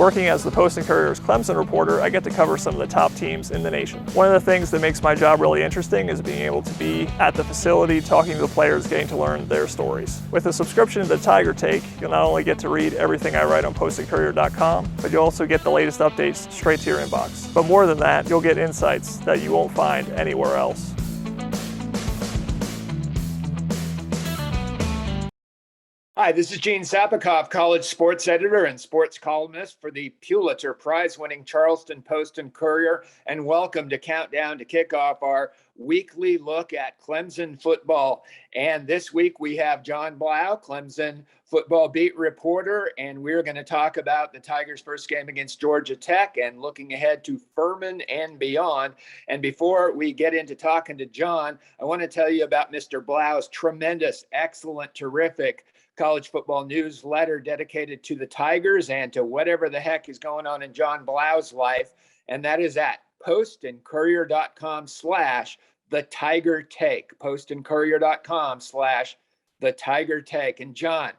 Working as the Post and Courier's Clemson reporter, I get to cover some of the top teams in the nation. One of the things that makes my job really interesting is being able to be at the facility, talking to the players, getting to learn their stories. With a subscription to the Tiger Take, you'll not only get to read everything I write on postandcourier.com, but you'll also get the latest updates straight to your inbox. But more than that, you'll get insights that you won't find anywhere else. Hi, this is Gene Sapakoff, college sports editor and sports columnist for the Pulitzer Prize-winning Charleston Post and Courier, and welcome to Countdown to Kickoff, our weekly look at Clemson football. And this week we have Jon Blau, Clemson football beat reporter, and we're going to talk about the Tigers' first game against Georgia Tech and looking ahead to Furman and beyond. And before we get into talking to Jon, I want to tell you about Mr. Blau's tremendous, excellent, terrific college football newsletter dedicated to the Tigers and to whatever the heck is going on in Jon Blau's life. And that is at postandcourier.com/the Tiger Take, postandcourier.com/the Tiger Take. And Jon,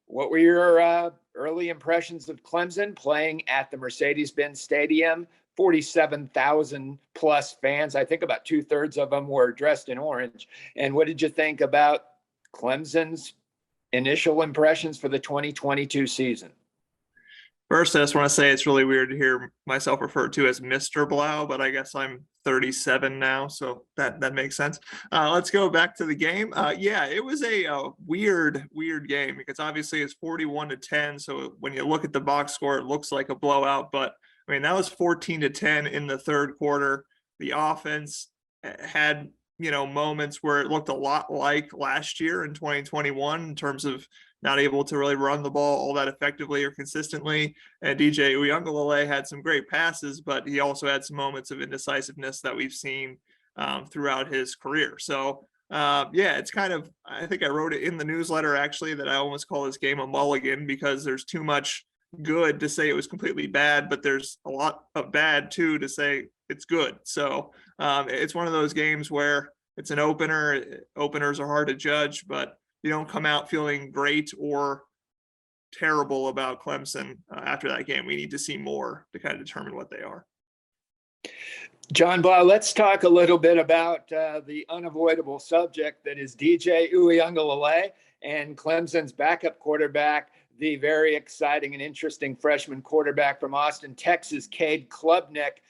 what were your early impressions of Clemson playing at the Mercedes-Benz Stadium? 47,000 plus fans. I think about 2/3 of them were dressed in orange. And what did you think about Clemson's initial impressions for the 2022 season? First, I just want to say it's really weird to hear myself referred to as Mr. Blau, but I guess I'm 37 now, so that makes sense. Let's go back to the game. Yeah, it was a weird game because obviously it's 41-10. So when you look at the box score, it looks like a blowout, but I mean, that was 14-10 in the third quarter. The offense had moments where it looked a lot like last year in 2021 in terms of not able to really run the ball all that effectively or consistently. And DJ Uiagalelei had some great passes, but he also had some moments of indecisiveness that we've seen throughout his career. So yeah, it's kind of, I think I wrote it in the newsletter actually, that I almost call this game a mulligan because there's too much good to say it was completely bad, but there's a lot of bad too to say it's good. So it's one of those games where it's an opener. Openers are hard to judge, but you don't come out feeling great or terrible about Clemson after that game. We need to see more to kind of determine what they are. Jon Blau, let's talk a little bit about the unavoidable subject that is DJ Uiagalelei and Clemson's backup quarterback, the very exciting and interesting freshman quarterback from Austin, Texas, Cade Klubnik.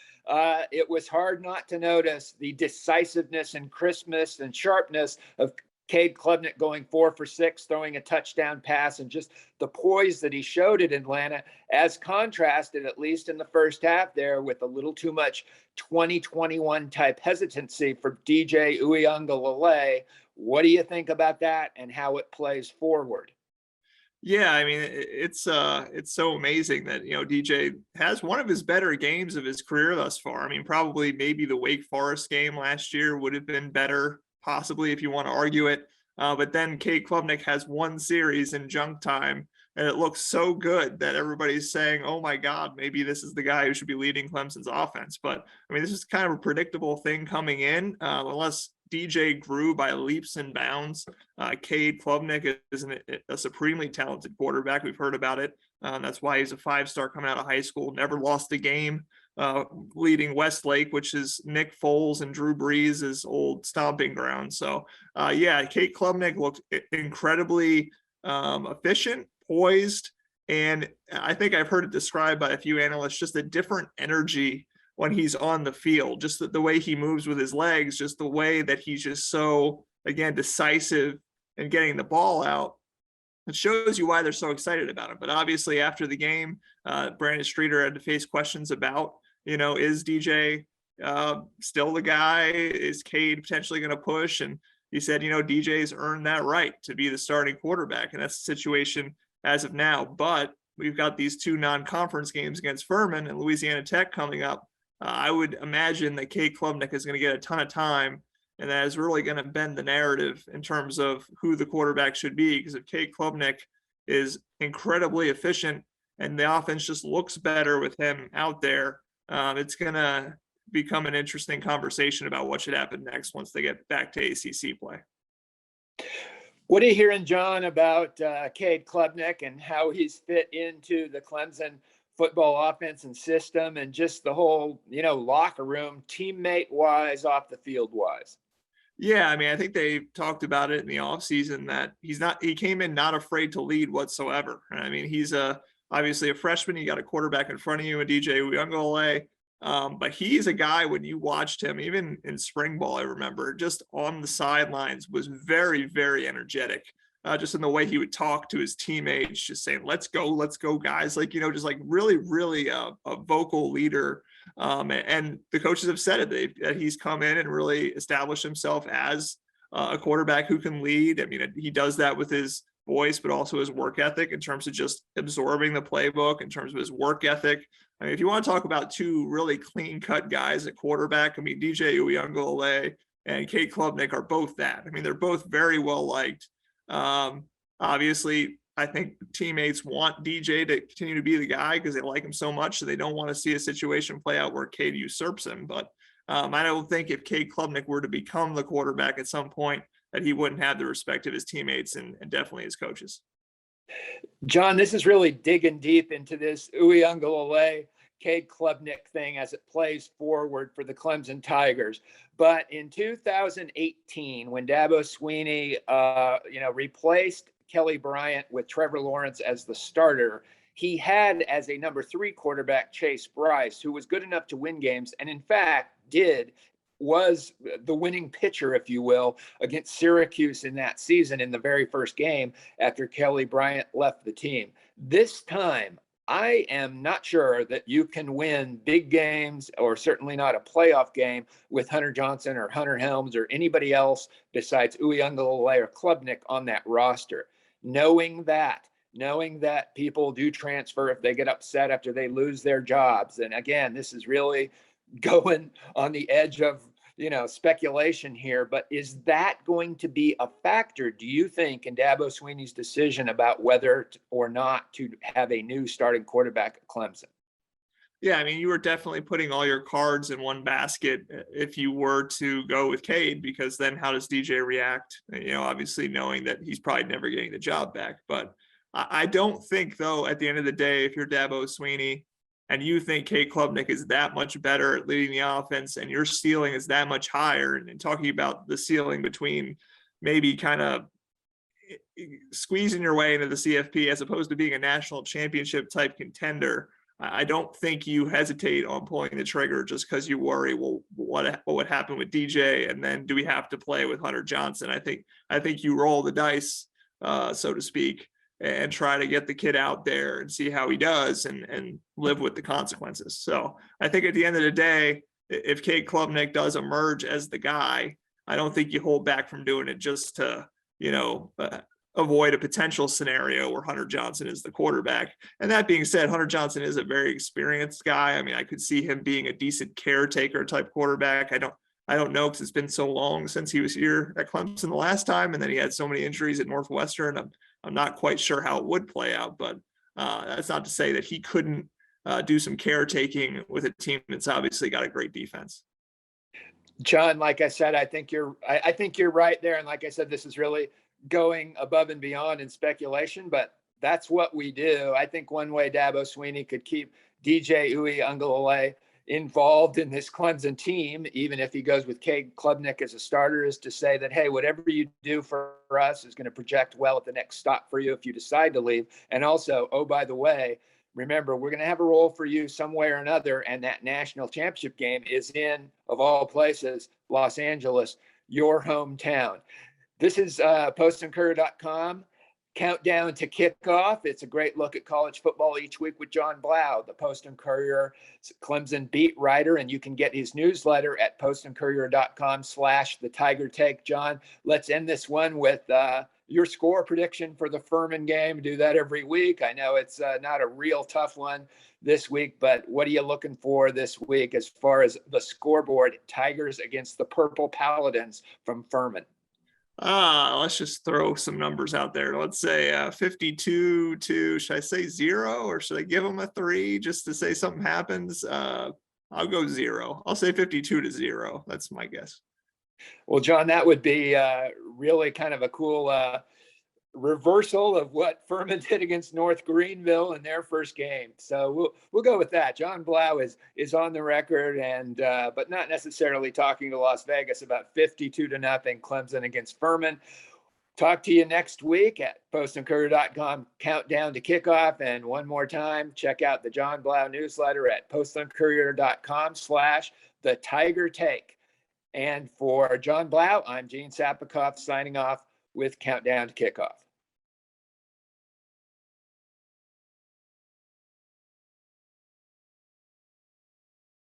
It was hard not to notice the decisiveness and crispness and sharpness of Cade Klubnik going 4 for 6, throwing a touchdown pass, and just the poise that he showed at Atlanta, as contrasted, at least in the first half there, with a little too much 2021 type hesitancy for DJ Uiagalelei. What do you think about that and how it plays forward? Yeah, I mean, it's so amazing that, DJ has one of his better games of his career thus far. I mean, probably maybe the Wake Forest game last year would have been better, possibly, if you want to argue it. But then Cade Klubnik has one series in junk time, and it looks so good that everybody's saying, oh my God, maybe this is the guy who should be leading Clemson's offense. But I mean, this is kind of a predictable thing coming in, unless DJ grew by leaps and bounds. Cade Klubnik is a supremely talented quarterback. We've heard about it. That's why he's a 5-star coming out of high school, never lost a game, leading Westlake, which is Nick Foles and Drew Brees' old stomping ground. So yeah, Cade Klubnik looked incredibly efficient, poised, and I think I've heard it described by a few analysts, just a different energy when he's on the field, just the way he moves with his legs, just the way that he's just so, again, decisive and getting the ball out. It shows you why they're so excited about him. But obviously after the game, Brandon Streeter had to face questions about, is DJ still the guy? Is Cade potentially going to push? And he said, DJ's earned that right to be the starting quarterback. And that's the situation as of now. But we've got these 2 non-conference games against Furman and Louisiana Tech coming up. I would imagine that Cade Klubnik is going to get a ton of time, and that is really going to bend the narrative in terms of who the quarterback should be. Because if Cade Klubnik is incredibly efficient and the offense just looks better with him out there, it's going to become an interesting conversation about what should happen next once they get back to ACC play. What are you hearing, Jon, about Cade Klubnik and how he's fit into the Clemson football offense and system, and just the whole, locker room, teammate wise, off the field wise? Yeah, I mean, I think they talked about it in the offseason that he came in not afraid to lead whatsoever. I mean, he's obviously a freshman. You got a quarterback in front of you, and DJ Uyunglele. But he's a guy, when you watched him, even in spring ball, I remember, just on the sidelines, was very, very energetic. Just in the way he would talk to his teammates, just saying, let's go, guys. Like, just like really, really a vocal leader. And the coaches have said it, that he's come in and really established himself as a quarterback who can lead. I mean, he does that with his voice, but also his work ethic in terms of just absorbing the playbook, in terms of his work ethic. I mean, if you want to talk about two really clean-cut guys at quarterback, I mean, DJ Uyunglele and Cade Klubnik are both that. I mean, they're both very well liked. Obviously, I think teammates want DJ to continue to be the guy because they like him so much, so they don't want to see a situation play out where Cade usurps him. But I don't think if Cade Klubnik were to become the quarterback at some point, that he wouldn't have the respect of his teammates and definitely his coaches. Jon, this is really digging deep into this Uyunglele, Cade Klubnik thing as it plays forward for the Clemson Tigers. But in 2018, when Dabo Swinney, replaced Kelly Bryant with Trevor Lawrence as the starter, he had as a number 3 quarterback Chase Bryce, who was good enough to win games, and in fact was the winning pitcher, if you will, against Syracuse in that season in the very first game after Kelly Bryant left the team. This time, I am not sure that you can win big games, or certainly not a playoff game, with Hunter Johnson or Hunter Helms or anybody else besides Uyunglele or Klubnik on that roster. Knowing that people do transfer if they get upset after they lose their jobs. And again, this is really going on the edge of speculation here, but is that going to be a factor, do you think, in Dabo Swinney's decision about whether or not to have a new starting quarterback at Clemson? Yeah, I mean, you were definitely putting all your cards in one basket if you were to go with Cade, because then how does DJ react? Obviously knowing that he's probably never getting the job back. But I don't think, though, at the end of the day, if you're Dabo Swinney and you think Cade Klubnik is that much better at leading the offense and your ceiling is that much higher, and talking about the ceiling between maybe kind of squeezing your way into the CFP as opposed to being a national championship type contender, I don't think you hesitate on pulling the trigger just because you worry, well, what would happen with DJ, and then do we have to play with Hunter Johnson? I think you roll the dice, so to speak, and try to get the kid out there and see how he does and live with the consequences. So I think at the end of the day, if Cade Klubnik does emerge as the guy, I don't think you hold back from doing it just to, avoid a potential scenario where Hunter Johnson is the quarterback. And that being said, Hunter Johnson is a very experienced guy. I mean, I could see him being a decent caretaker type quarterback. I don't know, because it's been so long since he was here at Clemson the last time, and then he had so many injuries at Northwestern. I'm not quite sure how it would play out, but that's not to say that he couldn't do some caretaking with a team that's obviously got a great defense. Jon, like I said, I think you're right there, and like I said, this is really going above and beyond in speculation, but that's what we do. I think one way Dabo Swinney could keep DJ Uyunglele involved in this Clemson team, even if he goes with Cade Klubnik as a starter, is to say that, hey, whatever you do for us is going to project well at the next stop for you if you decide to leave. And also, oh, by the way, remember, we're going to have a role for you some way or another, and that national championship game is in, of all places, Los Angeles, your hometown. This is postandcourier.com. Countdown to kickoff. It's a great look at college football each week with Jon Blau, the Post and Courier Clemson beat writer, and you can get his newsletter at postandcourier.com/the Tiger Take. Jon, let's end this one with your score prediction for the Furman game. Do that every week. I know it's not a real tough one this week, but what are you looking for this week as far as the scoreboard? Tigers against the Purple Palidans from Furman. Let's just throw some numbers out there. Let's say 52 to, should I say 0, or should I give them a 3 just to say something happens? I'll go 0. I'll say 52 to 0. That's my guess. Well, Jon, that would be really kind of a cool reversal of what Furman did against North Greenville in their first game. So we'll go with that. Jon Blau is on the record, and but not necessarily talking to Las Vegas about 52-0 Clemson against Furman. Talk to you next week at postandcourier.com countdown to kickoff. And one more time, check out the Jon Blau newsletter at postandcourier.com/the Tiger Take. And for Jon Blau, I'm Gene Sapakoff signing off with Countdown to Kickoff.